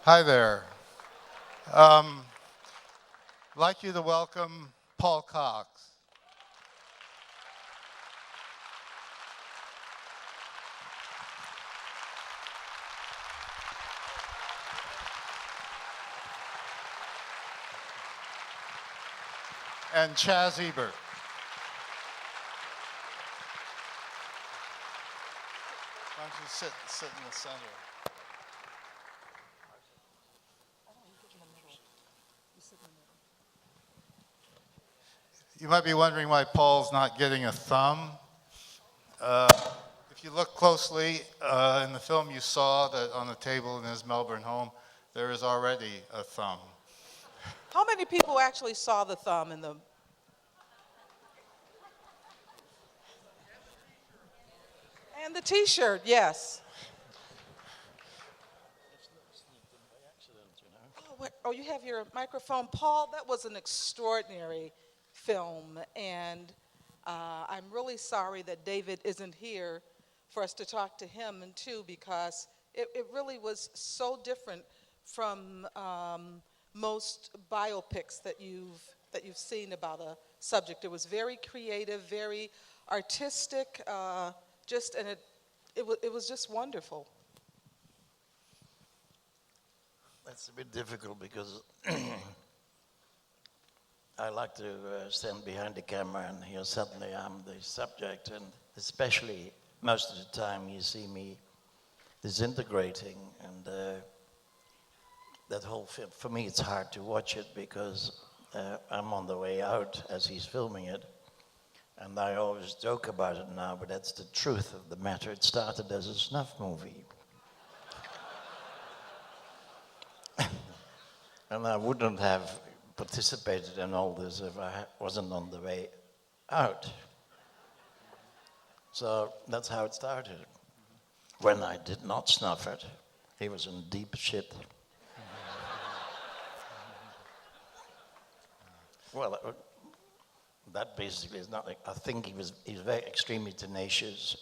Hi there. Um, I'd like you to welcome Paul Cox. And Chaz Ebert. Why don't you sit in the center? You might be wondering why Paul's not getting a thumb. If you look closely in the film, you saw that on the table in his Melbourne home, there is already a thumb. How many people actually saw the thumb in the... And the T-shirt, yes. Oh, you have your microphone. Paul, that was an extraordinary film, and I'm really sorry that David isn't here for us to talk to him, and too, because it really was so different from most biopics that you've seen about a subject. It was very creative, very artistic, and it was just wonderful. That's a bit difficult because I like to stand behind the camera, and here suddenly I'm the subject, and especially most of the time you see me disintegrating, and that whole film, for me it's hard to watch it because I'm on the way out as he's filming it, and I always joke about it now, but that's the truth of the matter. It started as a snuff movie. And I wouldn't have participated in all this if I wasn't on the way out. So that's how it started. When I did not snuff it, he was in deep shit. Well, that basically is not. I think he's very extremely tenacious.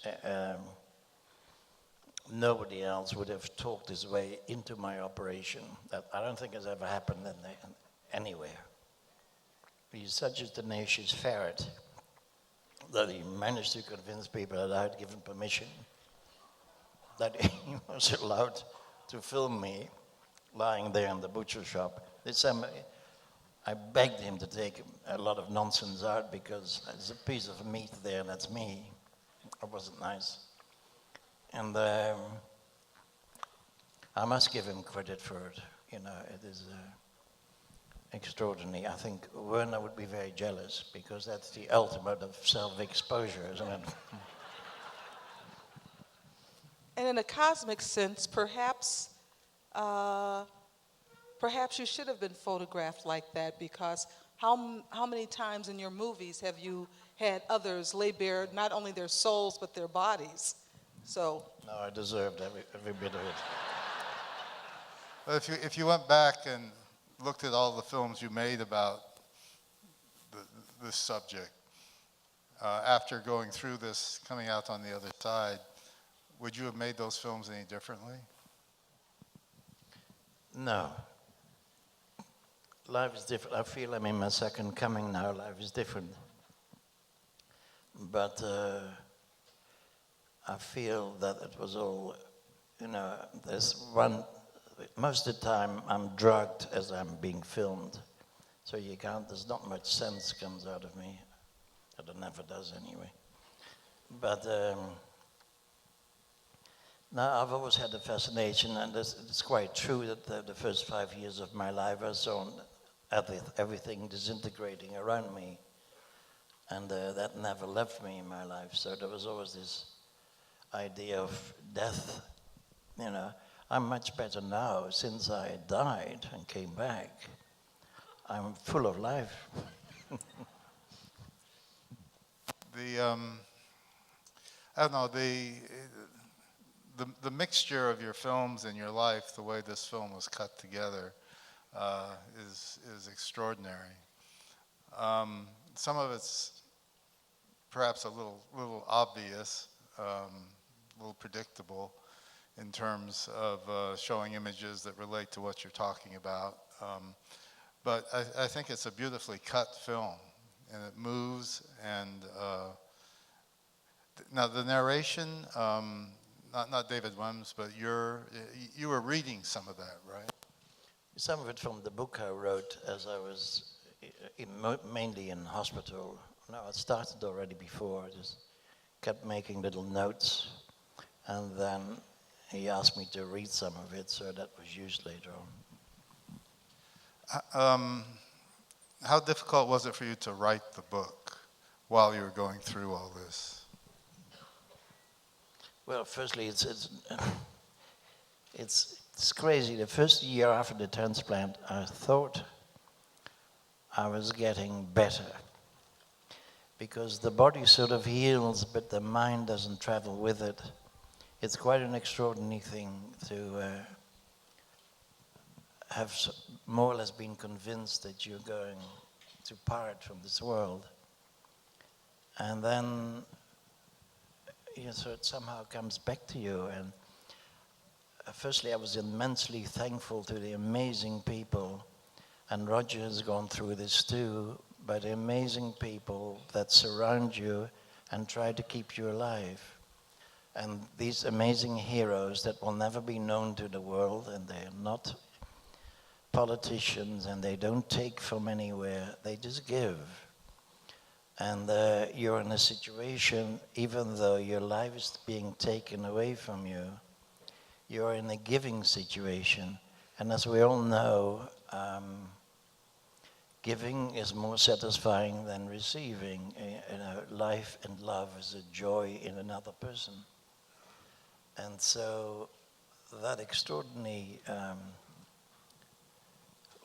Nobody else would have talked his way into my operation. That I don't think has ever happened anywhere. He's such a tenacious ferret that he managed to convince people that I had given permission, that he was allowed to film me lying there in the butcher shop. I begged him to take a lot of nonsense out because there's a piece of meat there, and that's me. It wasn't nice. And I must give him credit for it. You know, it is extraordinary. I think Werner would be very jealous because that's the ultimate of self-exposure, isn't it? And in a cosmic sense, perhaps you should have been photographed like that, because how many times in your movies have you had others lay bare not only their souls but their bodies? So no, I deserved every bit of it. But if you went back and looked at all the films you made about this subject, after going through this, coming out on the other side, would you have made those films any differently? No. Life is different. I feel I'm in my second coming now. Life is different. But I feel that it was all, most of the time I'm drugged as I'm being filmed. So there's not much sense comes out of me. It never does anyway. But now I've always had a fascination, and it's quite true that the first 5 years of my life I saw everything disintegrating around me. And that never left me in my life. So there was always this idea of death. You know, I'm much better now since I died and came back. I'm full of life. I don't know, the mixture of your films and your life, the way this film was cut together, is extraordinary. Some of it's perhaps a little obvious, a little predictable in terms of showing images that relate to what you're talking about. But I think it's a beautifully cut film, and it moves. And now the narration, not David Wems, but you were reading some of that, right? Some of it from the book I wrote as I was mainly in hospital. No, it started already before. I just kept making little notes, and then he asked me to read some of it, so that was used later on. How difficult was it for you to write the book while you were going through all this? Well, firstly, it's crazy. The first year after the transplant, I thought I was getting better because the body sort of heals, but the mind doesn't travel with it. It's quite an extraordinary thing to have more or less been convinced that you're going to part from this world. And then so it somehow comes back to you. And firstly, I was immensely thankful to the amazing people, and Roger has gone through this too, but amazing people that surround you and try to keep you alive. And these amazing heroes that will never be known to the world, and they're not politicians, and they don't take from anywhere, they just give. And you're in a situation, even though your life is being taken away from you, you're in a giving situation. And as we all know, giving is more satisfying than receiving. Life and love is a joy in another person. And so that extraordinary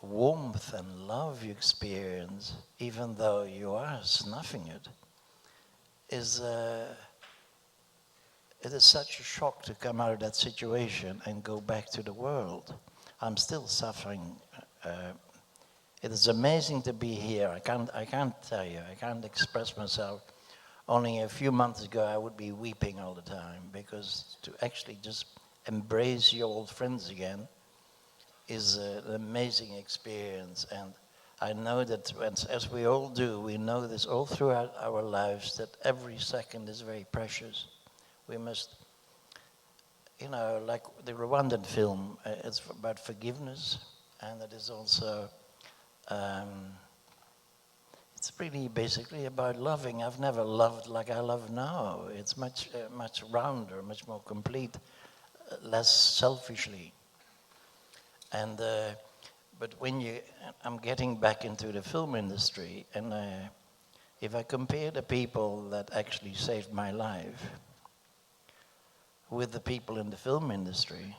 warmth and love you experience, even though you are snuffing it, it is such a shock to come out of that situation and go back to the world. I'm still suffering. It is amazing to be here. I can't tell you. I can't express myself. Only a few months ago, I would be weeping all the time, because to actually just embrace your old friends again is an amazing experience. And I know that, as we all do, we know this all throughout our lives, that every second is very precious. We must, like the Rwandan film, it's about forgiveness, and it is also, it's really basically about loving. I've never loved like I love now. It's much rounder, much more complete, less selfishly. And but I'm getting back into the film industry, and if I compare the people that actually saved my life with the people in the film industry,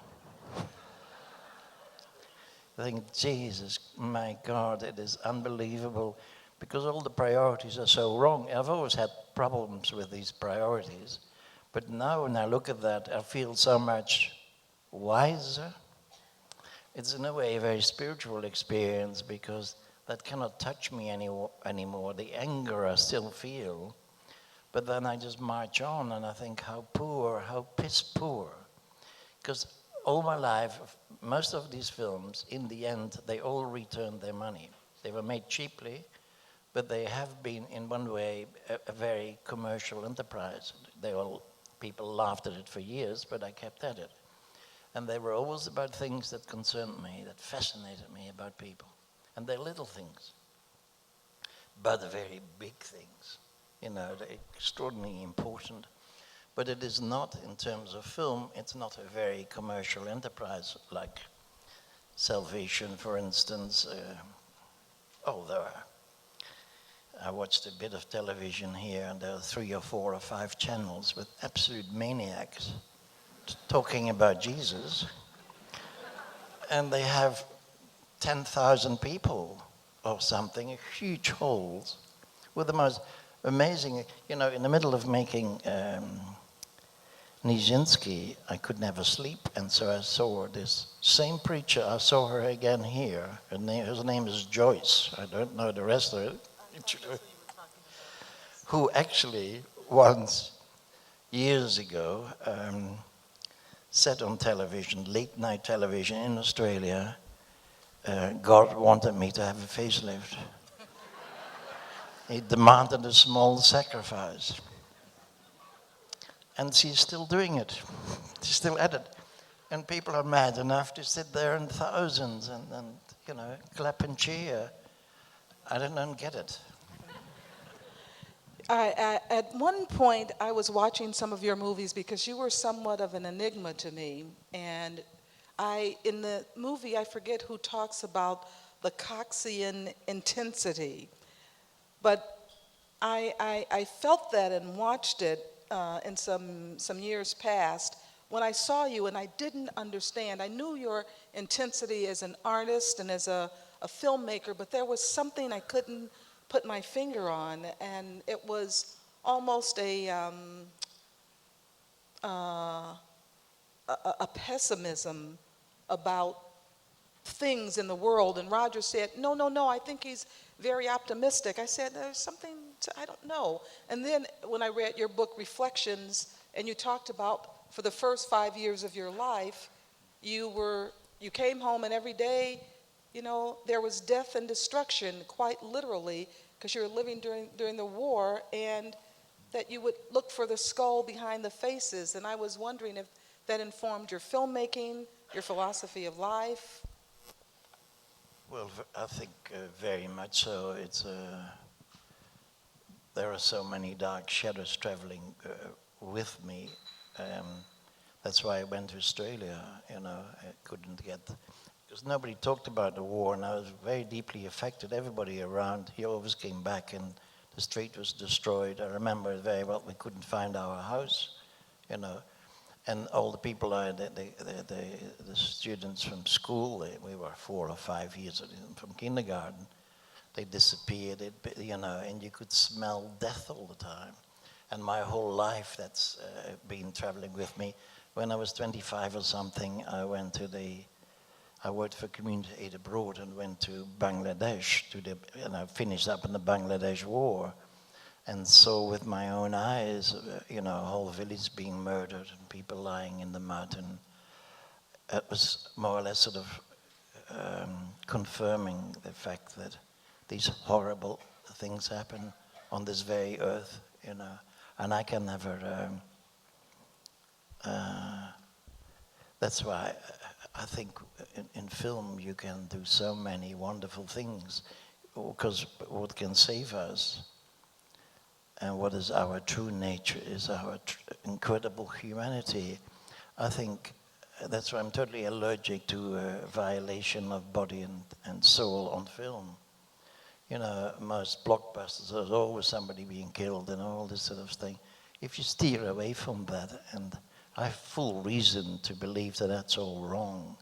I think, Jesus, my God, it is unbelievable, because all the priorities are so wrong. I've always had problems with these priorities, but now when I look at that, I feel so much wiser. It's in a way a very spiritual experience, because that cannot touch me anymore. The anger I still feel, but then I just march on, and I think how piss poor. Because all my life, most of these films, in the end, they all returned their money. They were made cheaply, but they have been, in one way, a very commercial enterprise. People laughed at it for years, but I kept at it. And they were always about things that concerned me, that fascinated me about people. And they're little things, but very big things. They're extraordinarily important. But it is not, in terms of film, it's not a very commercial enterprise, like Salvation, for instance. Although I watched a bit of television here, and there are 3 or 4 or 5 channels with absolute maniacs talking about Jesus, and they have 10,000 people or something, huge halls, with the most amazing, in the middle of making Nijinsky, I could never sleep, and so I saw this same preacher. I saw her again here. Her name is Joyce. I don't know the rest of it. Who actually once, years ago, said on television, late night television in Australia, God wanted me to have a facelift. He demanded a small sacrifice. And she's still doing it. She's still at it. And people are mad enough to sit there in thousands and clap and cheer. I don't get it. At one point, I was watching some of your movies because you were somewhat of an enigma to me. And in the movie, I forget who talks about the Coxian intensity. But I felt that and watched it in some years past when I saw you, and I didn't understand. I knew your intensity as an artist and as a filmmaker, but there was something I couldn't put my finger on, and it was almost a pessimism about things in the world. And Roger said, no, I think he's very optimistic. I said, there's something, I don't know. And then when I read your book, Reflections, and you talked about for the first 5 years of your life, you came home and every day, there was death and destruction, quite literally, because you were living during the war, and that you would look for the skull behind the faces. And I was wondering if that informed your filmmaking, your philosophy of life. Well, I think very much so. There are so many dark shadows traveling with me. That's why I went to Australia. I couldn't get, because nobody talked about the war, and I was very deeply affected. Everybody around, he always came back, and the street was destroyed. I remember it very well. We couldn't find our house, and all the people, the students from school, we were 4 or 5 years from kindergarten, they disappeared, and you could smell death all the time. And my whole life, that's been traveling with me. When I was 25 or something, I worked for Community Aid Abroad and went to Bangladesh, and I finished up in the Bangladesh war, and saw with my own eyes, a whole village being murdered and people lying in the mud, and it was more or less sort of confirming the fact that these horrible things happen on this very earth, and I can never. That's why I think in film you can do so many wonderful things, because what can save us and what is our true nature is our incredible humanity. I think that's why I'm totally allergic to violation of body and soul on film. Most blockbusters, there's always somebody being killed and all this sort of thing. If you steer away from that, and I have full reason to believe that that's all wrong,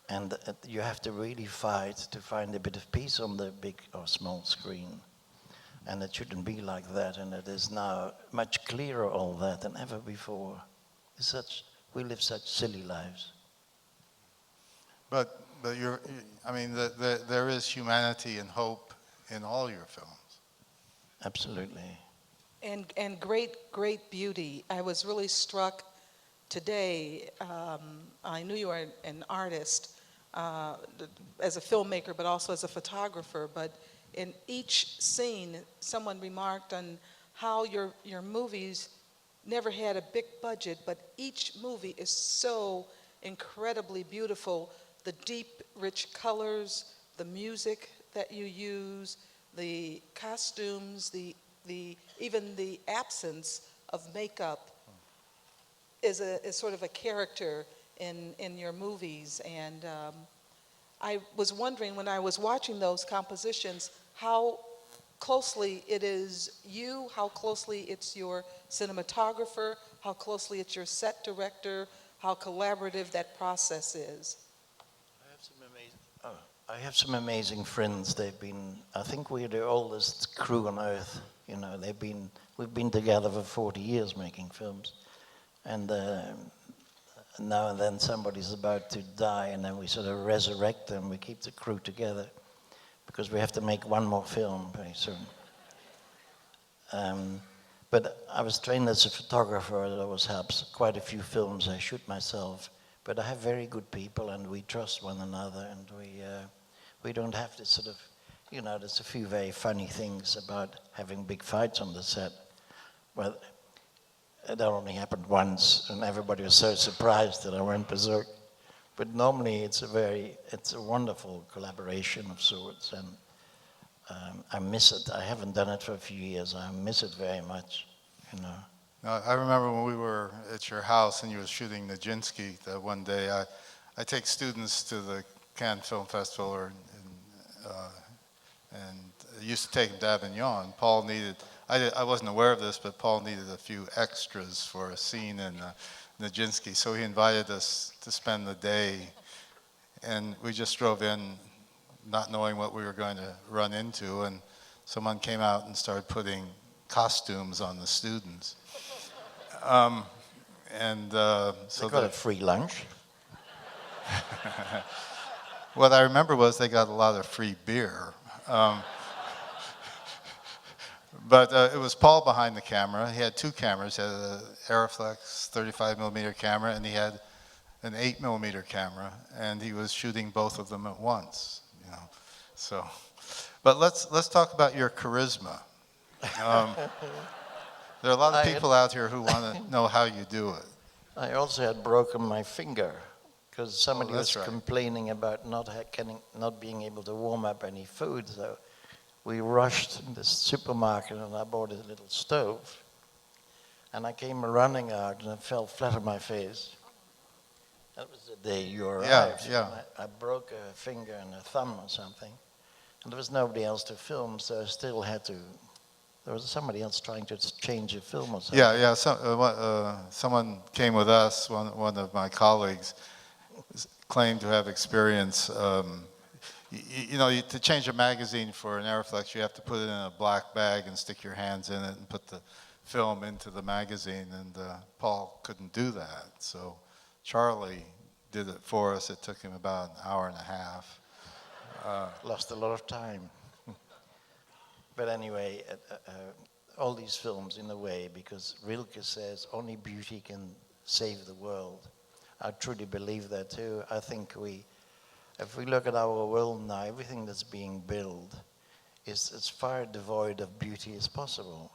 and you have to really fight to find a bit of peace on the big or small screen. And it shouldn't be like that, and it is now much clearer all that than ever before. We live such silly lives. But there is humanity and hope in all your films. Absolutely. And great beauty. I was really struck today. I knew you were an artist as a filmmaker, but also as a photographer. But in each scene, someone remarked on how your movies never had a big budget, but each movie is so incredibly beautiful. The deep, rich colors, the music that you use, the costumes, even the absence of makeup is sort of a character in your movies. And I was wondering when I was watching those compositions how closely it is you, how closely it's your cinematographer, how closely it's your set director, how collaborative that process is. I have some amazing friends. I think we're the oldest crew on earth. We've been together for 40 years making films. And now and then somebody's about to die, and then we sort of resurrect them. We keep the crew together because we have to make one more film very soon. But I was trained as a photographer. That always helps. Quite a few films I shoot myself. But I have very good people, and we trust one another, and we don't have this sort of, there's a few very funny things about having big fights on the set. Well, that only happened once, and everybody was so surprised that I went berserk. But normally it's a wonderful collaboration of sorts, and I miss it. I haven't done it for a few years. I miss it very much, Now, I remember when we were at your house and you were shooting Nijinsky that one day. I take students to the Cannes Film Festival, and I used to take them to Avignon. Paul needed, I wasn't aware of this, but Paul needed a few extras for a scene in Nijinsky, so he invited us to spend the day, and we just drove in not knowing what we were going to run into, and someone came out and started putting costumes on the students. So they got a free lunch. What I remember was they got a lot of free beer. But it was Paul behind the camera. He had two cameras. He had an Ebertfest 35 millimeter camera, and he had an 8 millimeter camera, and he was shooting both of them at once. So, but let's talk about your charisma. There are a lot of people out here who want to know how you do it. I also had broken my finger because somebody was right. complaining about not being able to warm up any food. So we rushed in the supermarket and I bought a little stove. And I came running out and I fell flat on my face. That was the day you arrived. Yeah. I broke a finger and a thumb or something. And there was nobody else to film, so I still had to. There was somebody else trying to change a film or something. Yeah. Someone came with us. One of my colleagues claimed to have experience. To change a magazine for an Aeroflex, you have to put it in a black bag and stick your hands in it and put the film into the magazine. And Paul couldn't do that, so Charlie did it for us. It took him about an hour and a half. Lost a lot of time. But anyway, all these films in a way, because Rilke says only beauty can save the world. I truly believe that too. I think if we look at our world now, everything that's being built is as far devoid of beauty as possible.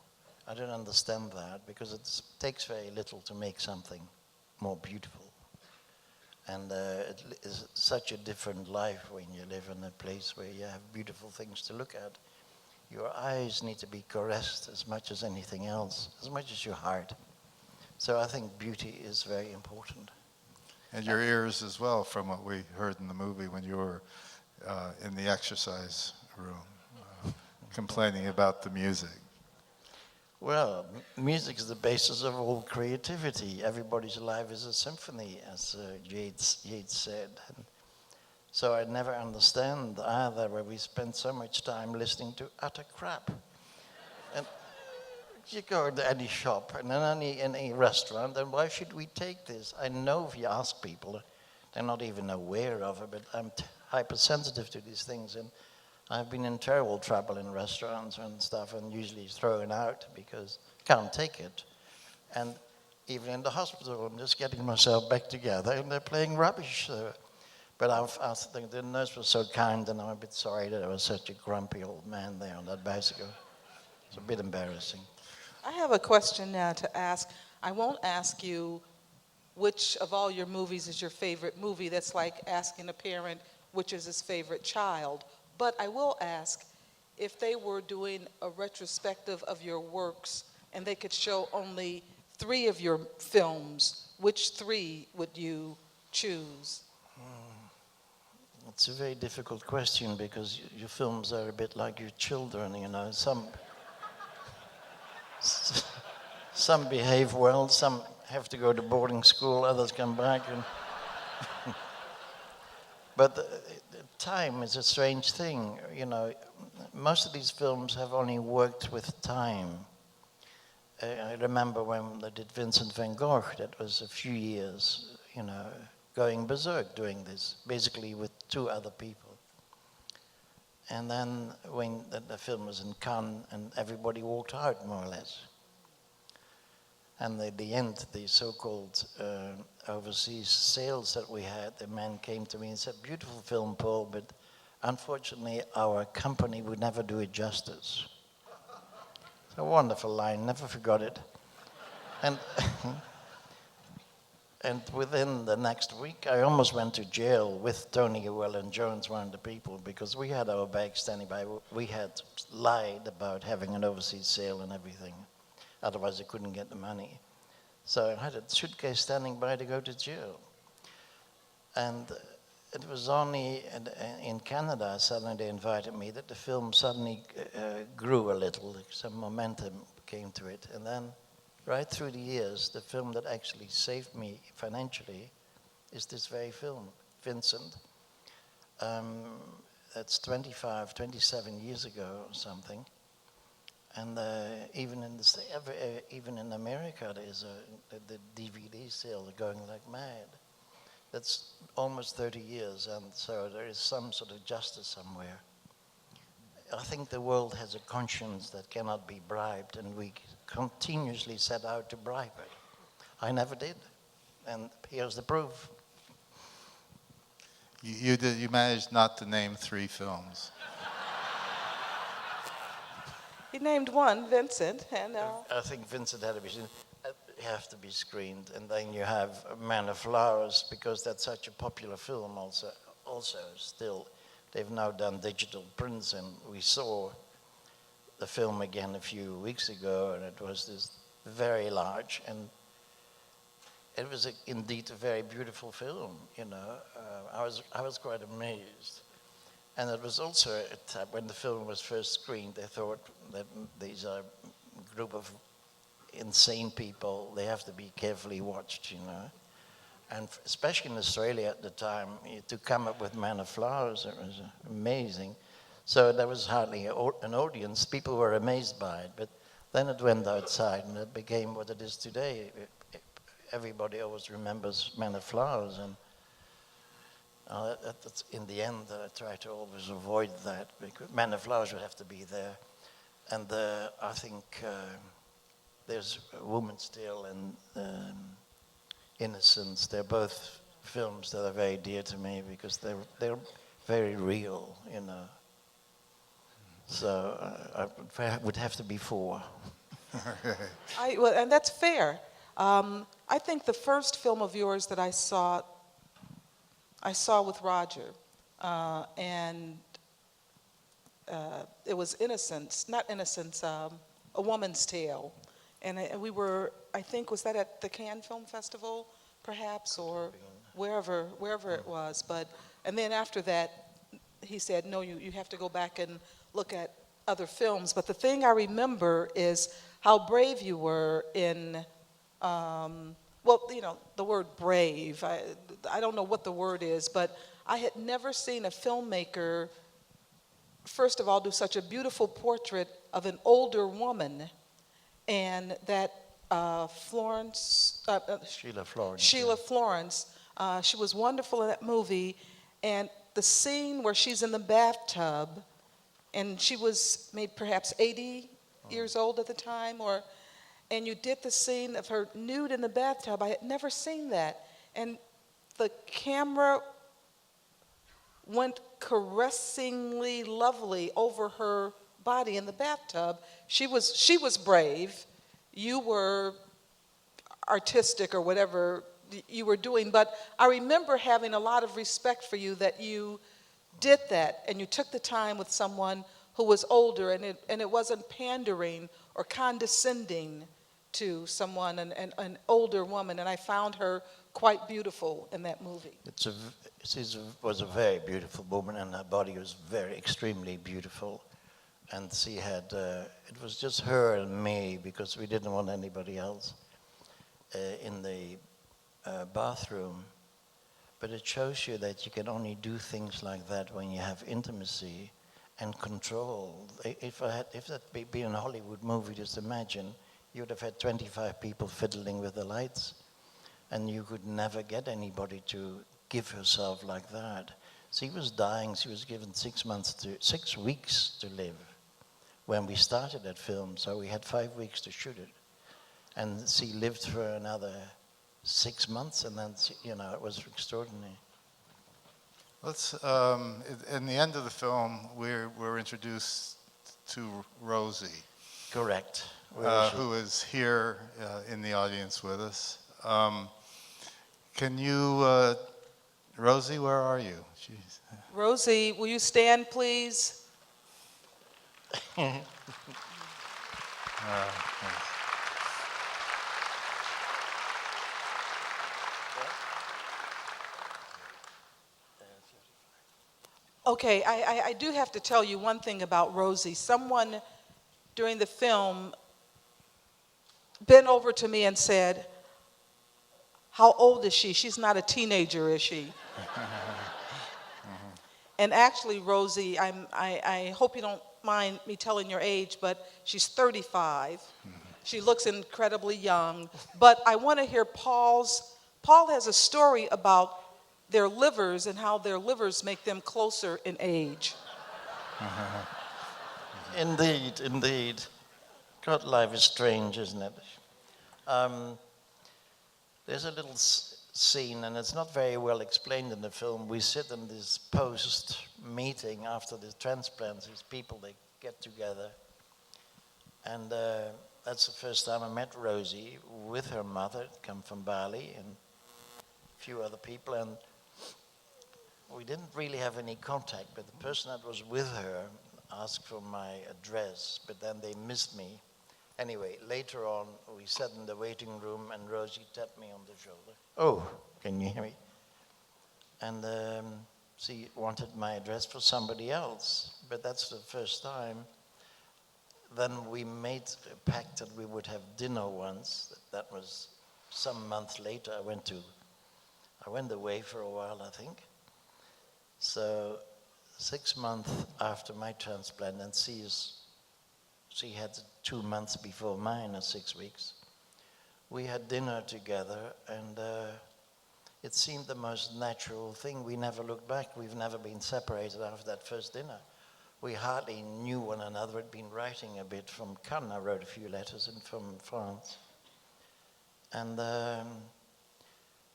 I don't understand that because it takes very little to make something more beautiful. And it is such a different life when you live in a place where you have beautiful things to look at. Your eyes need to be caressed as much as anything else, as much as your heart. So I think beauty is very important. And your ears as well, from what we heard in the movie when you were in the exercise room, complaining about the music. Well, music is the basis of all creativity. Everybody's life is a symphony, as Yeats said. And so I never understand either where we spend so much time listening to utter crap. And you go to any shop and in any restaurant, and why should we take this? I know if you ask people, they're not even aware of it, but I'm hypersensitive to these things. And I've been in terrible trouble in restaurants and stuff, and usually thrown out because I can't take it. And even in the hospital, I'm just getting myself back together, and they're playing rubbish. But I think the nurse was so kind, and I'm a bit sorry that I was such a grumpy old man there on that bicycle. It's a bit embarrassing. I have a question now to ask. I won't ask you which of all your movies is your favorite movie. That's like asking a parent which is his favorite child. But I will ask, if they were doing a retrospective of your works and they could show only 3 of your films, which 3 would you choose? It's a very difficult question because your films are a bit like your children, Some behave well, some have to go to boarding school, others come back. But time is a strange thing, Most of these films have only worked with time. I remember when they did Vincent van Gogh, that was a few years, going berserk doing this, basically with 2 other people. And then when the film was in Cannes, and everybody walked out, more or less. And at the end, the so-called overseas sales that we had, the man came to me and said, "Beautiful film, Paul, but unfortunately our company would never do it justice." It's a wonderful line, never forgot it. And and within the next week, I almost went to jail with Tony Llewellyn-Jones, one of the people, because we had our bags standing by. We had lied about having an overseas sale and everything. Otherwise, I couldn't get the money. So I had a suitcase standing by to go to jail. And it was only in Canada, suddenly they invited me, that the film suddenly grew a little. Some momentum came to it. And then, right through the years, the film that actually saved me financially is this very film, Vincent. That's 27 years ago or something. And even in America, there's the DVD sale going like mad. That's almost 30 years, and so there is some sort of justice somewhere. I think the world has a conscience that cannot be bribed, and we continuously set out to bribe it. I never did, and here's the proof. You managed not to name 3 films. He named one, Vincent, and I think Vincent had to be seen. Have to be screened, and then you have Man of Flowers, because that's such a popular film. Also, still, they've now done digital prints, and we saw the film again a few weeks ago, and it was this very large, and it was indeed a very beautiful film. You know, I was quite amazed. And it was also when the film was first screened, they thought that these are a group of insane people. They have to be carefully watched, you know. And especially in Australia at the time, to come up with Man of Flowers, it was amazing. So there was hardly an audience. People were amazed by it. But then it went outside, and it became what it is today. Everybody always remembers Man of Flowers, and that's in the end, I try to always avoid that, because Man of Flowers would have to be there. And I think there's Woman's Tale and Innocence. They're both films that are very dear to me, because they're very real, you know. So I would have to be 4. well, and that's fair. I think the first film of yours that I saw with Roger, and it was not Innocence, A Woman's Tale. And we were, I think, was that at the Cannes Film Festival, perhaps, or wherever it was. And then after that, he said, no, you have to go back and look at other films. But the thing I remember is how brave you were in, well, you know, the word brave, I don't know what the word is, but I had never seen a filmmaker, first of all, do such a beautiful portrait of an older woman. And that Sheila Florence. Sheila Florence, she was wonderful in that movie. And the scene where she's in the bathtub, and she was maybe perhaps 80 years old at the time, and you did the scene of her nude in the bathtub. I had never seen that. And the camera went caressingly lovely over her body in the bathtub. She was brave. You were artistic or whatever you were doing, but I remember having a lot of respect for you that you did that, and you took the time with someone who was older, and it wasn't pandering or condescending to someone, an older woman, and I found her quite beautiful in that movie. She was a very beautiful woman, and her body was extremely beautiful. And she had, it was just her and me, because we didn't want anybody else in the bathroom. But it shows you that you can only do things like that when you have intimacy and control. If that be in a Hollywood movie, just imagine, you would have had 25 people fiddling with the lights, and you could never get anybody to give herself like that. She was dying. She was given 6 weeks to live when we started that film, so we had 5 weeks to shoot it. And she lived for another 6 months, and then, it was extraordinary. Let's, in the end of the film, we're introduced to Rosie, Correct. who is here in the audience with us. Can you, Rosie, where are you? Jeez. Rosie, will you stand, please? Okay, I do have to tell you one thing about Rosie. Someone during the film bent over to me and said, "How old is she? She's not a teenager, is she?" And actually, Rosie, I hope you don't mind me telling your age, but she's 35. She looks incredibly young. But I want to hear Paul has a story about their livers and how their livers make them closer in age. Indeed, indeed. God, life is strange, isn't it? There's a little scene, and it's not very well explained in the film. We sit in this post-meeting after the transplants. These people, they get together. And that's the first time I met Rosie with her mother, come from Bali, and a few other people. And we didn't really have any contact, but the person that was with her asked for my address, but then they missed me. Anyway, later on, we sat in the waiting room, and Rosie tapped me on the shoulder. Oh, can you hear me? And she wanted my address for somebody else, but that's the first time. Then we made a pact that we would have dinner once. That was some months later. I went away for a while, I think. So 6 months after my transplant, and she had 2 months before mine, or 6 weeks. We had dinner together, and it seemed the most natural thing. We never looked back. We've never been separated after that first dinner. We hardly knew one another. I'd been writing a bit from Cannes. I wrote a few letters from France. And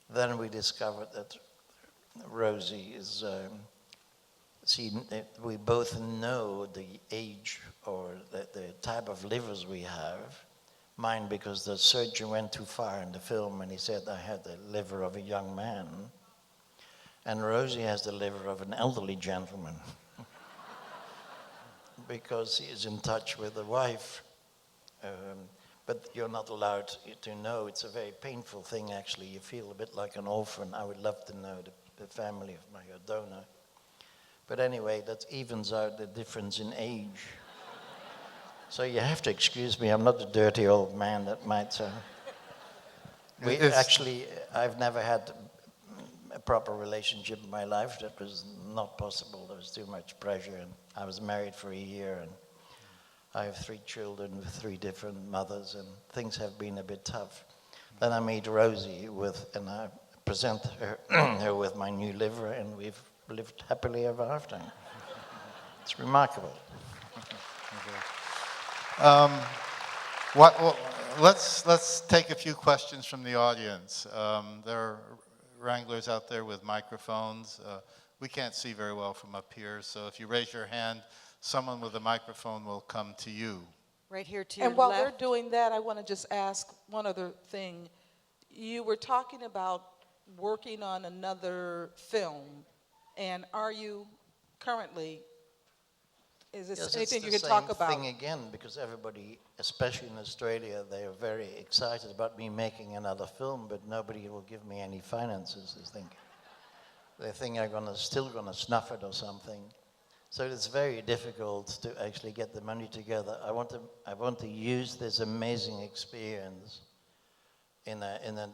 then we discovered that Rosie is... we both know the age or the type of livers we have. Mine, because the surgeon went too far in the film and he said I had the liver of a young man. And Rosie has the liver of an elderly gentleman. Because he is in touch with the wife. But you're not allowed to know. It's a very painful thing, actually. You feel a bit like an orphan. I would love to know the family of my donor. But anyway, that evens out the difference in age. So you have to excuse me, I'm not a dirty old man that might... I've never had a proper relationship in my life. That was not possible. There was too much pressure. And I was married for a year, and I have 3 children with 3 different mothers, and things have been a bit tough. Then I meet Rosie, and I present her with my new liver, and we've lived happily ever after. It's remarkable. Let's take a few questions from the audience. There are wranglers out there with microphones. We can't see very well from up here, so if you raise your hand, someone with a microphone will come to you. Right here to your And while left. they're doing that, I want to just ask one other thing. You were talking about working on another film, and are you currently, is this anything you can talk about? It's the same thing again, because everybody, especially in Australia, they are very excited about me making another film, but nobody will give me any finances, they think I'm still gonna snuff it or something. So it's very difficult to actually get the money together. I want to use this amazing experience in a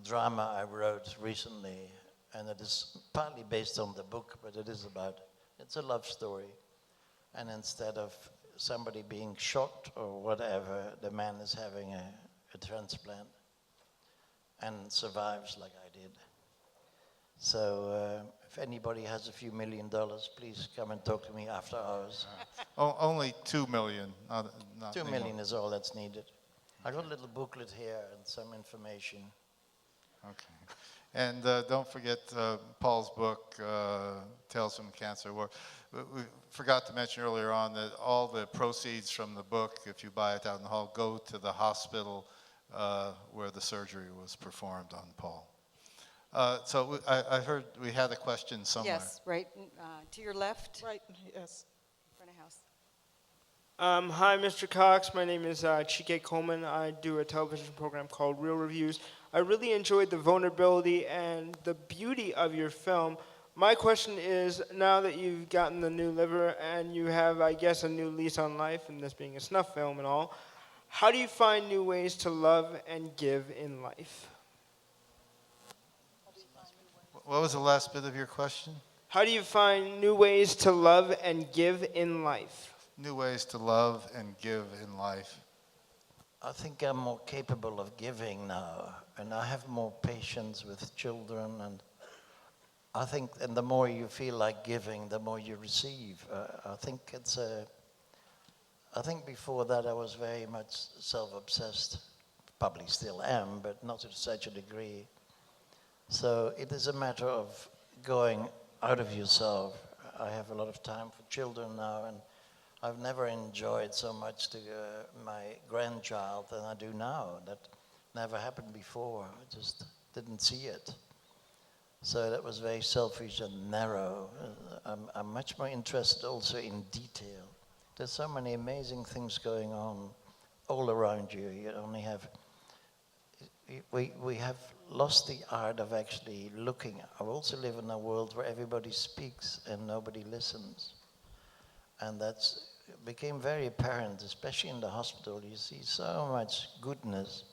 drama I wrote recently, and it is partly based on the book, but it's a love story. And instead of somebody being shot or whatever, the man is having a transplant and survives like I did. So if anybody has a few $1 million, please come and talk to me after hours. Only 2 million. Not 2 million is all that's needed. I got a little booklet here and some information. Okay. And don't forget Paul's book, Tales from Cancer War. We forgot to mention earlier on that all the proceeds from the book, if you buy it out in the hall, go to the hospital where the surgery was performed on Paul. So I heard we had a question somewhere. Yes, right to your left, Right, yes. front of house. Hi, Mr. Cox. My name is Chike Coleman. I do a television program called Real Reviews. I really enjoyed the vulnerability and the beauty of your film. My question is, now that you've gotten the new liver and you have, I guess, a new lease on life, and this being a snuff film and all, how do you find new ways to love and give in life? What was the last bit of your question? How do you find new ways to love and give in life? New ways to love and give in life. I think I'm more capable of giving now, and I have more patience with children, and I think, and the more you feel like giving, the more you receive. I think before that I was very much self-obsessed, probably still am, but not to such a degree. So it is a matter of going out of yourself. I have a lot of time for children now, and I've never enjoyed so much to my grandchild than I do now. That never happened before. I just didn't see it. So that was very selfish and narrow. I'm much more interested also in detail. There's so many amazing things going on all around you. You only have, we have lost the art of actually looking. I also live in a world where everybody speaks and nobody listens. And that's became very apparent, especially in the hospital. You see so much goodness,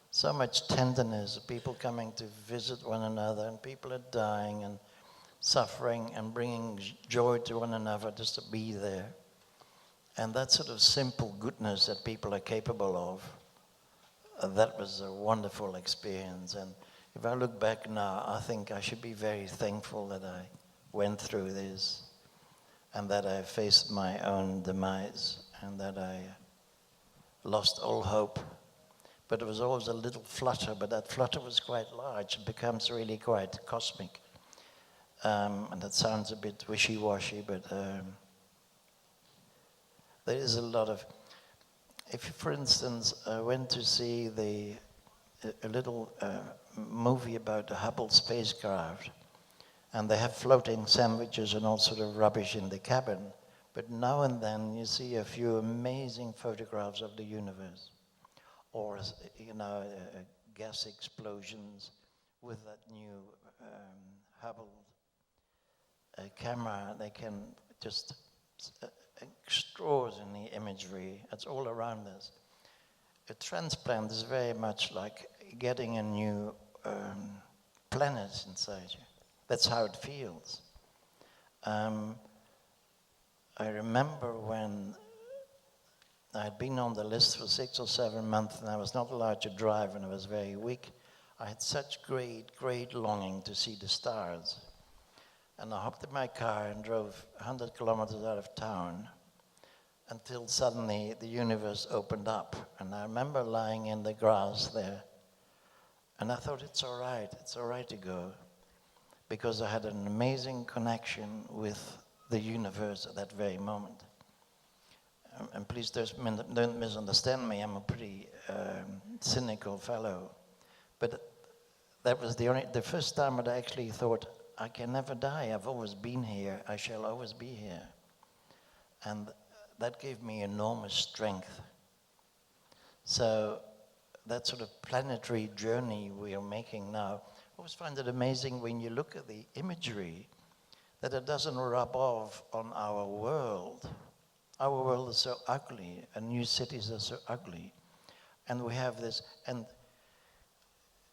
so much tenderness, people coming to visit one another, and people are dying and suffering and bringing joy to one another just to be there. And that sort of simple goodness that people are capable of, that was a wonderful experience. And if I look back now, I think I should be very thankful that I went through this, and that I faced my own demise, and that I lost all hope. But there was always a little flutter, but that flutter was quite large. It becomes really quite cosmic. And that sounds a bit wishy-washy, but there is a lot of... If, for instance, I went to see a little movie about the Hubble spacecraft, and they have floating sandwiches and all sort of rubbish in the cabin. But now and then you see a few amazing photographs of the universe. Or, gas explosions with that new Hubble camera. They can just extraordinary imagery. It's all around us. A transplant is very much like getting a new planet inside you. That's how it feels. I remember when I had been on the list for 6 or 7 months and I was not allowed to drive and I was very weak. I had such great longing to see the stars. And I hopped in my car and drove 100 kilometers out of town until suddenly the universe opened up. And I remember lying in the grass there. And I thought, it's all right to go. Because I had an amazing connection with the universe at that very moment. And please don't misunderstand me, I'm a pretty cynical fellow. But that was the first time that I actually thought, I can never die, I've always been here, I shall always be here. And that gave me enormous strength. So that sort of planetary journey we are making now, I always find it amazing when you look at the imagery that it doesn't rub off on our world. Our world is so ugly, and new cities are so ugly. And we have this, and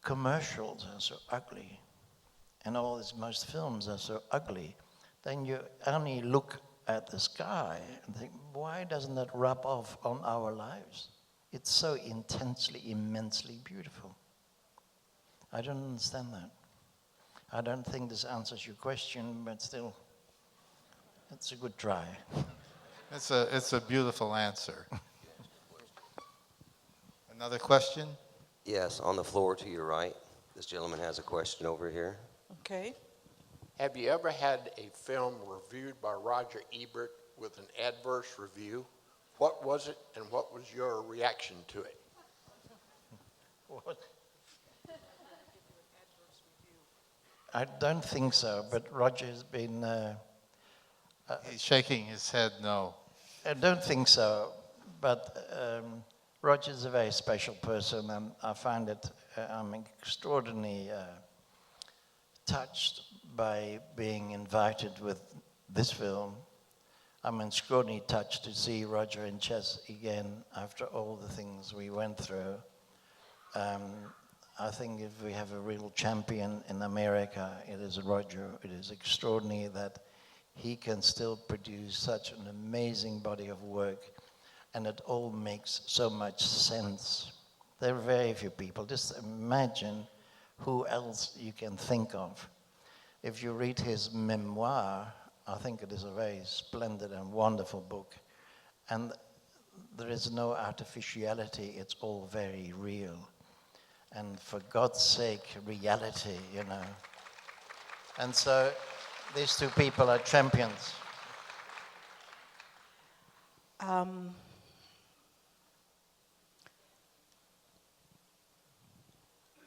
commercials are so ugly, and all these most films are so ugly. Then you only look at the sky and think, why doesn't that rub off on our lives? It's so intensely, immensely beautiful. I don't understand that. I don't think this answers your question, but still, it's a good try. It's a beautiful answer. Another question? Yes, on the floor to your right. This gentleman has a question over here. Okay. Have you ever had a film reviewed by Roger Ebert with an adverse review? What was it, and what was your reaction to it? I don't think so, but Roger's been. He's shaking his head no. I don't think so, but Roger's a very special person, and I find it. I'm extraordinarily touched by being invited with this film. I'm extraordinarily touched to see Roger and Chaz again after all the things we went through. I think if we have a real champion in America, it is Roger. It is extraordinary that he can still produce such an amazing body of work, and it all makes so much sense. There are very few people. Just imagine who else you can think of. If you read his memoir, I think it is a very splendid and wonderful book. And there is no artificiality, it's all very real. And for God's sake, reality, you know. And so these two people are champions.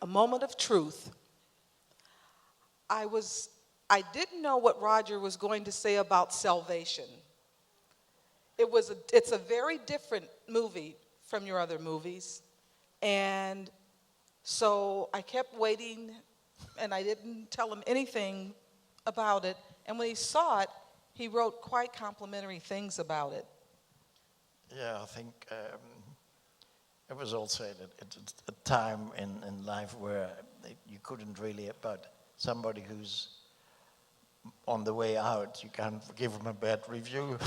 A moment of truth. I didn't know what Roger was going to say about salvation. It's a very different movie from your other movies. And so I kept waiting, and I didn't tell him anything about it. And when he saw it, he wrote quite complimentary things about it. Yeah, I think it was also at a time in life where you couldn't really, but somebody who's on the way out, you can't give them a bad review.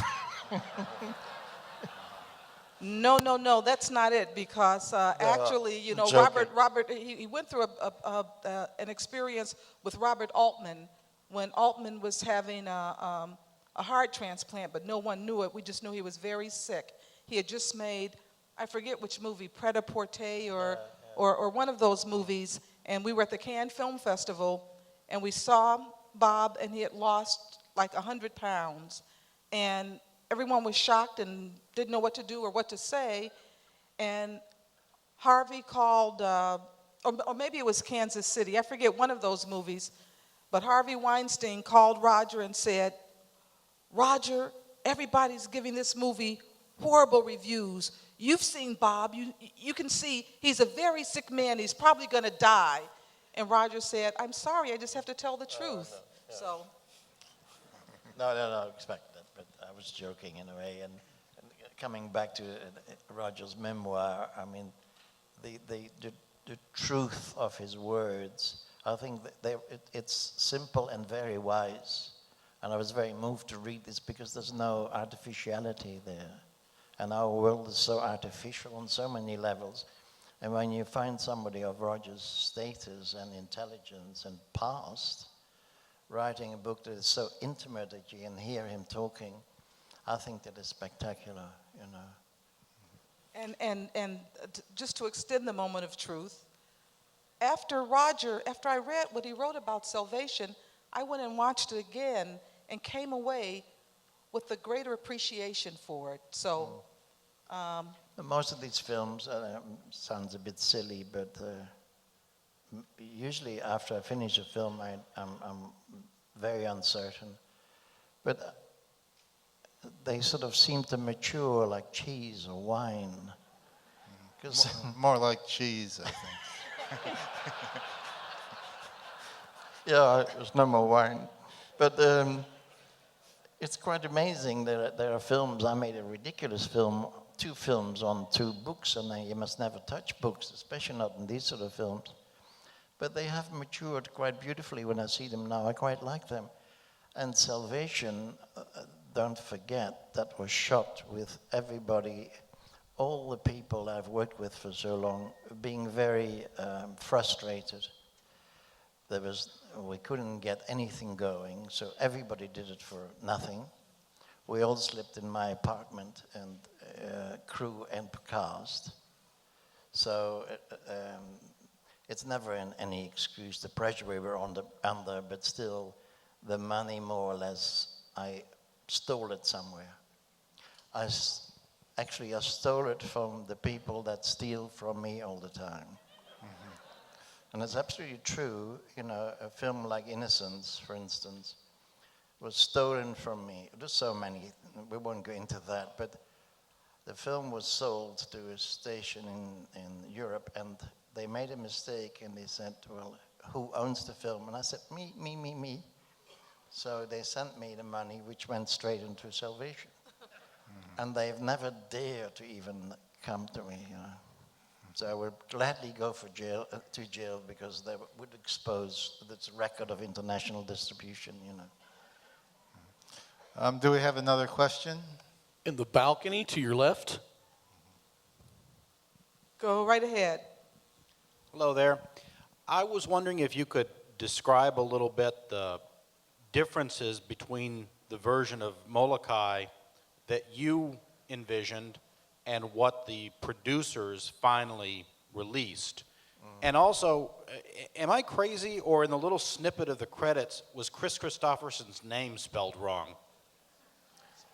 No, that's not it, because actually, you know, joking. Robert, he went through an experience with Robert Altman when Altman was having a heart transplant, but no one knew it. We just knew he was very sick. He had just made, I forget which movie, Pret-a-Porter or one of those movies, and we were at the Cannes Film Festival, and we saw Bob, and he had lost like 100 pounds, and everyone was shocked and didn't know what to do or what to say, and Harvey called, or maybe it was Kansas City, I forget, one of those movies, but Harvey Weinstein called Roger and said, Roger, everybody's giving this movie horrible reviews. You've seen Bob, you can see he's a very sick man, he's probably gonna die. And Roger said, I'm sorry, I just have to tell the truth. So. No, expect that, but I was joking in a way. And coming back to Roger's memoir, I mean, the truth of his words, I think that it's simple and very wise. And I was very moved to read this because there's no artificiality there. And our world is so artificial on so many levels. And when you find somebody of Roger's status and intelligence and past, writing a book that is so intimate that you can hear him talking, I think that is spectacular, you know. And just to extend the moment of truth, after I read what he wrote about salvation, I went and watched it again and came away with a greater appreciation for it. So. Most of these films, sounds a bit silly, but usually after I finish a film, I'm very uncertain. But they sort of seem to mature like cheese or wine. More like cheese, I think. Yeah, there's no more wine. But it's quite amazing. There are films. I made a ridiculous film, 2 films on 2 books, and you must never touch books, especially not in these sort of films. But they have matured quite beautifully. When I see them now, I quite like them. And Salvation, don't forget, that was shot with everybody, all the people I've worked with for so long, being very frustrated. We couldn't get anything going, so everybody did it for nothing. We all slept in my apartment, and crew and cast. So it's never any excuse, the pressure we were under, but still the money more or less, I stole it somewhere. Actually, I stole it from the people that steal from me all the time. And it's absolutely true, you know, a film like Innocence, for instance, was stolen from me. There's so many, we won't go into that, but the film was sold to a station in Europe, and they made a mistake, and they said, well, who owns the film? And I said, me. So they sent me the money, which went straight into Salvation. And they've never dared to even come to me, you know. So I would gladly go to jail because they would expose this record of international distribution, you know. Do we have another question? In the balcony to your left. Go right ahead. Hello there. I was wondering if you could describe a little bit the differences between the version of Molokai that you envisioned and what the producers finally released. And also, am I crazy, or in the little snippet of the credits, was Chris Christopherson's name spelled wrong?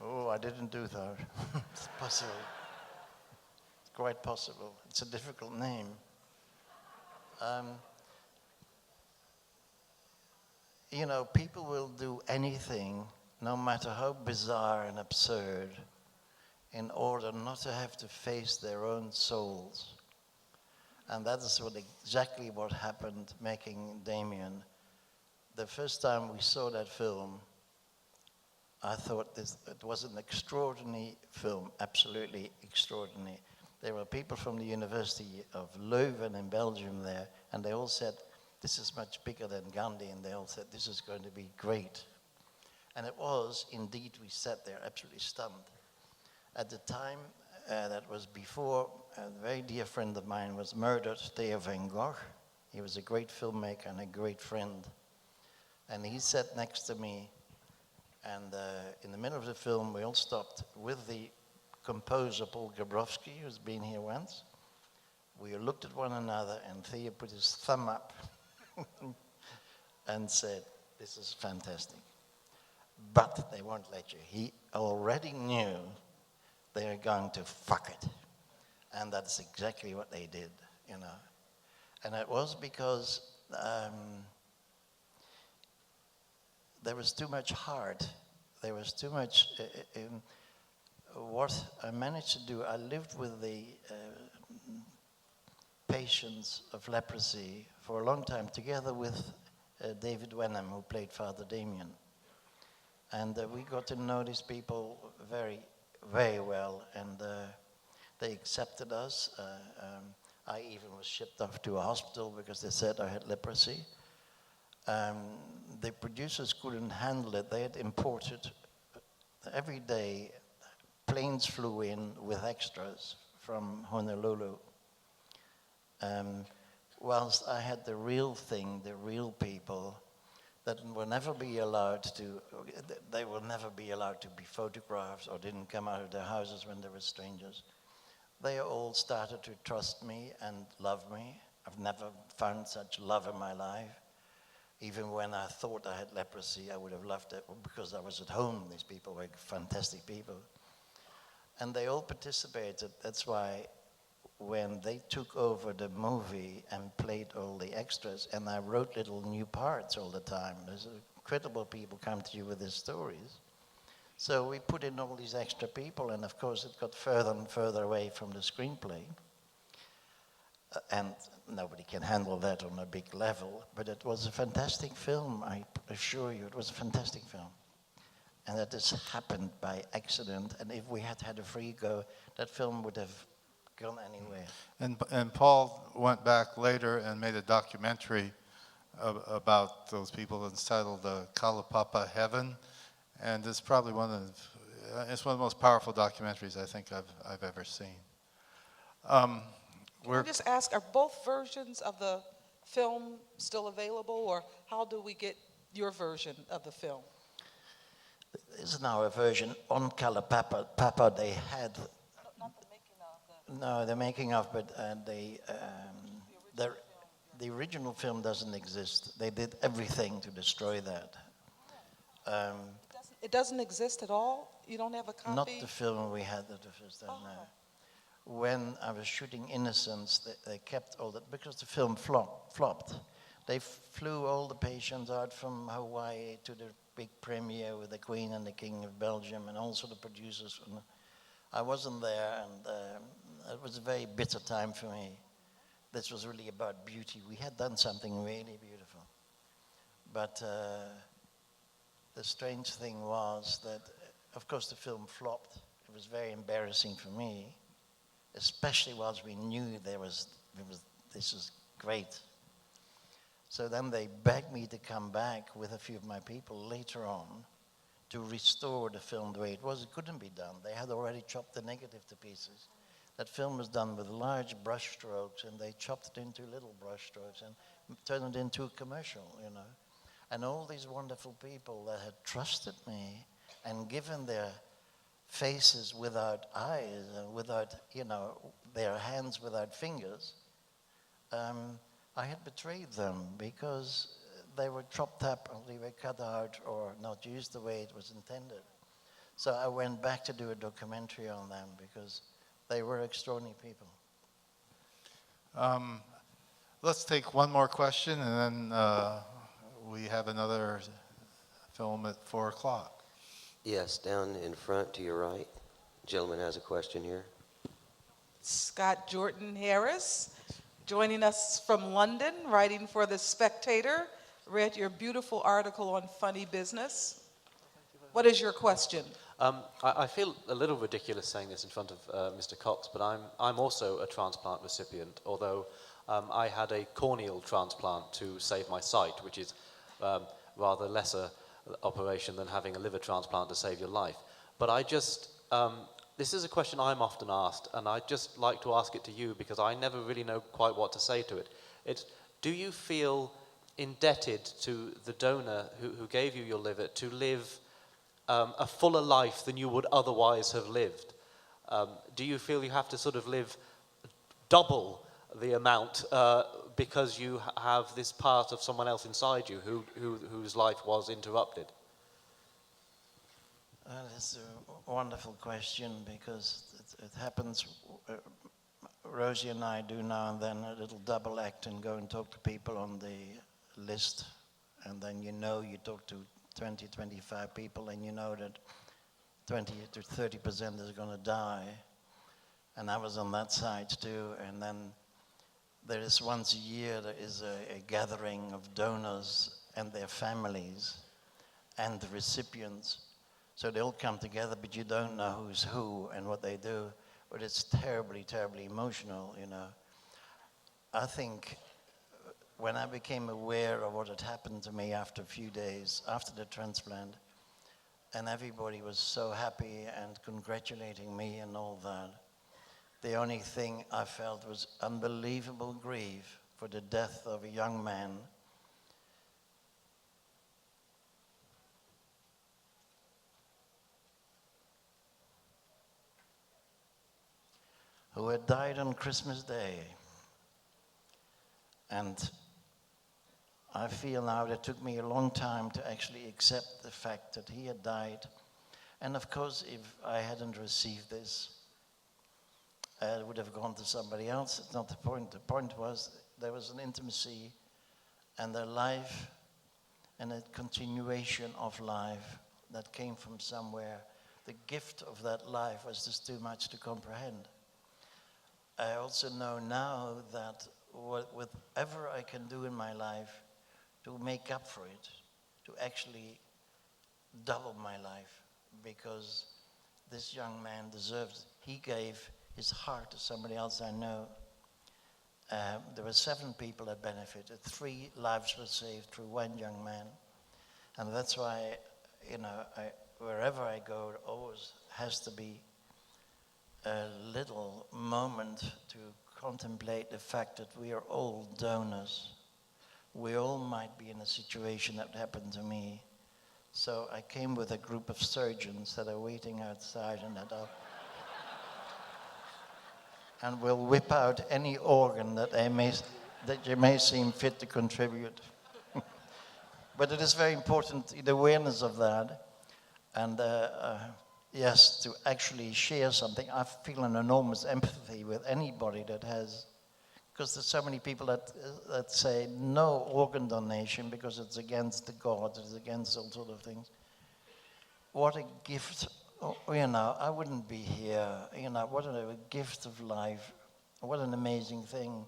Oh, I didn't do that. It's possible. It's quite possible. It's a difficult name. You know, people will do anything, no matter how bizarre and absurd, in order not to have to face their own souls. And that is exactly what happened making Damien. The first time we saw that film, I thought it was an extraordinary film, absolutely extraordinary. There were people from the University of Leuven in Belgium there, and they all said, this is much bigger than Gandhi, and they all said, this is going to be great. And it was, indeed, we sat there absolutely stunned. At the time, that was before, a very dear friend of mine was murdered, Theo van Gogh. He was a great filmmaker and a great friend. And he sat next to me, and in the middle of the film, we all stopped with the composer, Paul Gabrowski, who's been here once. We looked at one another, and Theo put his thumb up and said, this is fantastic. But they won't let you. He already knew they were going to fuck it. And that's exactly what they did, you know. And it was because there was too much heart. There was too much what I managed to do. I lived with the patients of leprosy for a long time, together with David Wenham, who played Father Damien. And we got to know these people very, very well, and they accepted us. I even was shipped off to a hospital because they said I had leprosy. The producers couldn't handle it. They had imported every day. Planes flew in with extras from Honolulu. Whilst I had the real thing, the real people that will never be allowed to, they will never be allowed to be photographed or didn't come out of their houses when they were strangers. They all started to trust me and love me. I've never found such love in my life. Even when I thought I had leprosy, I would have loved it because I was at home. These people were fantastic people. And they all participated. That's why when they took over the movie and played all the extras, and I wrote little new parts all the time. There's incredible people come to you with their stories. So we put in all these extra people, and of course it got further and further away from the screenplay. And nobody can handle that on a big level, but it was a fantastic film, I assure you. It was a fantastic film. And that has happened by accident, and if we had had a free go, that film would have gone anywhere. And Paul went back later and made a documentary about those people entitled Kalapapa Heaven, and it's probably one of the most powerful documentaries I think I've ever seen. Can I just ask, are both versions of the film still available, or how do we get your version of the film? There's now a version on Kalapapa. They had... No, the making of, but the original film doesn't exist. They did everything to destroy that. It doesn't exist at all? You don't have a copy? Not the film we had at the first time, no. When I was shooting Innocence, they kept all that, because the film flopped. They flew all the patients out from Hawaii to the big premiere with the Queen and the King of Belgium and also the producers. I wasn't there, and it was a very bitter time for me. This was really about beauty. We had done something really beautiful. But the strange thing was that, of course, the film flopped. It was very embarrassing for me, especially whilst we knew this was great. So then they begged me to come back with a few of my people later on to restore the film the way it was. It couldn't be done. They had already chopped the negative to pieces. That film was done with large brush strokes, and they chopped it into little brush strokes and turned it into a commercial, you know. And all these wonderful people that had trusted me and given their faces without eyes and without, you know, their hands without fingers, I had betrayed them because they were chopped up or they were cut out or not used the way it was intended. So I went back to do a documentary on them because they were extraordinary people. Let's take one more question, and then we have another film at 4 o'clock. Yes, down in front to your right. Gentleman has a question here. Scott Jordan Harris, joining us from London, writing for The Spectator. Read your beautiful article on funny business. What is your question? I feel a little ridiculous saying this in front of Mr. Cox, but I'm also a transplant recipient, although I had a corneal transplant to save my sight, which is rather lesser operation than having a liver transplant to save your life. But I just, this is a question I'm often asked, and I'd just like to ask it to you because I never really know quite what to say to it. It's, do you feel indebted to the donor who gave you your liver to live a fuller life than you would otherwise have lived? Do you feel you have to sort of live double the amount because you have this part of someone else inside you whose life was interrupted? That's a wonderful question because it happens. Rosie and I do now and then a little double act and go and talk to people on the list, and then you talk to 20, 25 people, and you know that 20 to 30% is going to die. And I was on that side too. And then there is once a year, there is a gathering of donors and their families and the recipients. So they all come together, but you don't know who's who and what they do. But it's terribly, terribly emotional, you know. I think when I became aware of what had happened to me after a few days, after the transplant, and everybody was so happy and congratulating me and all that, the only thing I felt was unbelievable grief for the death of a young man who had died on Christmas Day. And I feel now that it took me a long time to actually accept the fact that he had died. And of course, if I hadn't received this, it would have gone to somebody else. It's not the point. The point was there was an intimacy and a life and a continuation of life that came from somewhere. The gift of that life was just too much to comprehend. I also know now that whatever I can do in my life to make up for it, to actually double my life, because this young man deserves, he gave his heart to somebody else I know. There were 7 people that benefited. 3 lives were saved through one young man. And that's why, you know, wherever I go, it always has to be a little moment to contemplate the fact that we are all donors. We all might be in a situation that happened to me. So I came with a group of surgeons that are waiting outside and that are and will whip out any organ that you may seem fit to contribute. But it is very important, the awareness of that, and yes, to actually share something. I feel an enormous empathy with anybody that has, because there's so many people that say no organ donation because it's against the gods, it's against all sort of things. What a gift, I wouldn't be here, what a gift of life, what an amazing thing.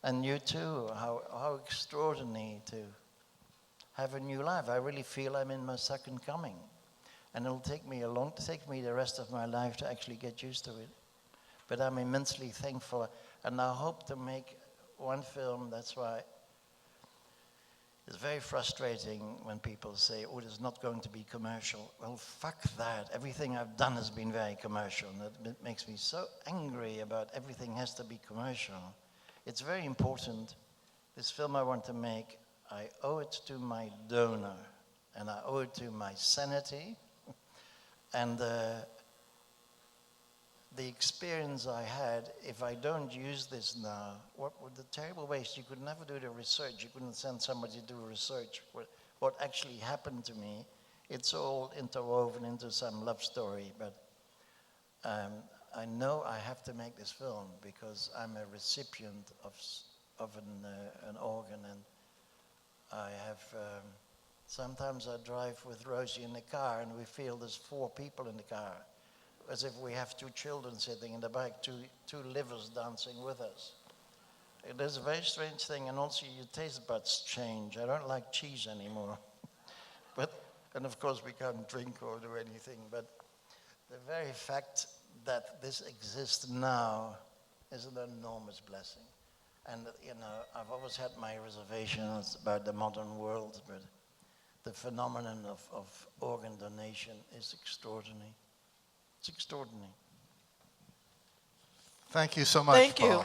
And you too, how extraordinary to have a new life. I really feel I'm in my second coming. And it'll take me the rest of my life to actually get used to it. But I'm immensely thankful, and I hope to make one film. That's why it's very frustrating when people say, oh, it's not going to be commercial. Well, fuck that. Everything I've done has been very commercial, and it makes me so angry about everything has to be commercial. It's very important. This film I want to make, I owe it to my donor, and I owe it to my sanity, and the experience I had. If I don't use this now, what would the terrible waste? You could never do the research. You couldn't send somebody to do research. What actually happened to me, it's all interwoven into some love story, but I know I have to make this film because I'm a recipient of an organ, and I have, sometimes I drive with Rosie in the car and we feel there's 4 people in the car, as if we have 2 children sitting in the back, two livers dancing with us. It is a very strange thing, and also your taste buds change. I don't like cheese anymore. And of course we can't drink or do anything, but the very fact that this exists now is an enormous blessing. And I've always had my reservations about the modern world, but the phenomenon of organ donation is extraordinary. It's extraordinary. Thank you so much, Thank you. Paul.